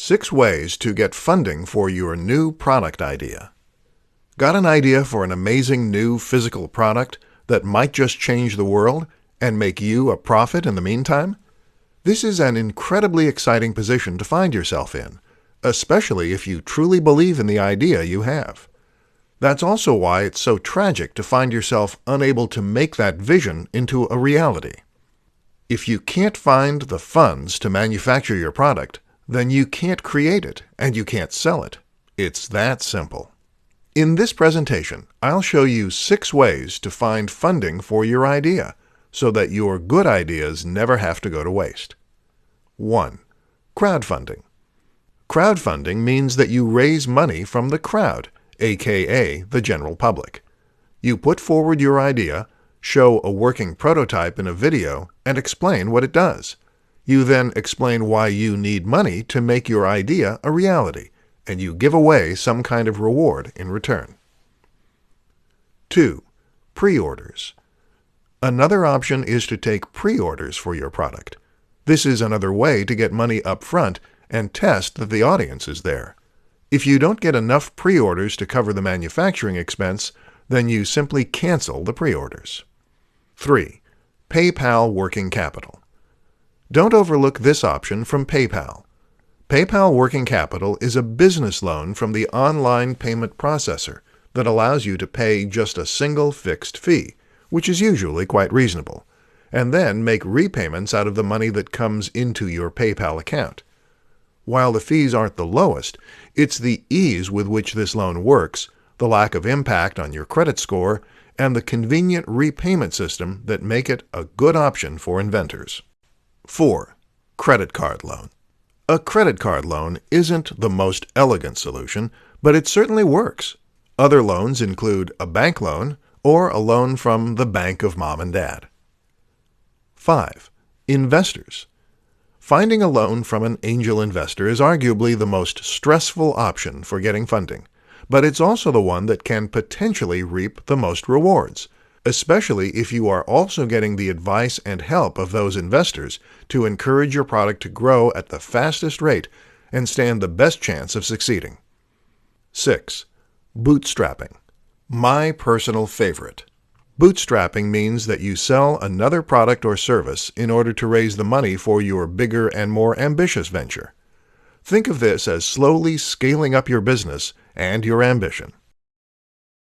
6 ways to get funding for your new product idea. Got an idea for an amazing new physical product that might just change the world and make you a profit in the meantime? This is an incredibly exciting position to find yourself in, especially if you truly believe in the idea you have. That's also why it's so tragic to find yourself unable to make that vision into a reality. If you can't find the funds to manufacture your product, then you can't create it and you can't sell it. It's that simple. In this presentation, I'll show you 6 ways to find funding for your idea so that your good ideas never have to go to waste. 1. Crowdfunding. Crowdfunding means that you raise money from the crowd, aka the general public. You put forward your idea, show a working prototype in a video, and explain what it does. You then explain why you need money to make your idea a reality, and you give away some kind of reward in return. 2. Pre-orders. Another option is to take pre-orders for your product. This is another way to get money up front and test that the audience is there. If you don't get enough pre-orders to cover the manufacturing expense, then you simply cancel the pre-orders. 3. PayPal Working Capital. Don't overlook this option from PayPal. PayPal Working Capital is a business loan from the online payment processor that allows you to pay just a single fixed fee, which is usually quite reasonable, and then make repayments out of the money that comes into your PayPal account. While the fees aren't the lowest, it's the ease with which this loan works, the lack of impact on your credit score, and the convenient repayment system that make it a good option for inventors. 4. Credit card loan. A credit card loan isn't the most elegant solution, but it certainly works. Other loans include a bank loan or a loan from the bank of mom and dad. 5. Investors. Finding a loan from an angel investor is arguably the most stressful option for getting funding, but it's also the one that can potentially reap the most rewards, especially if you are also getting the advice and help of those investors to encourage your product to grow at the fastest rate and stand the best chance of succeeding. 6. Bootstrapping. My personal favorite. Bootstrapping means that you sell another product or service in order to raise the money for your bigger and more ambitious venture. Think of this as slowly scaling up your business and your ambition.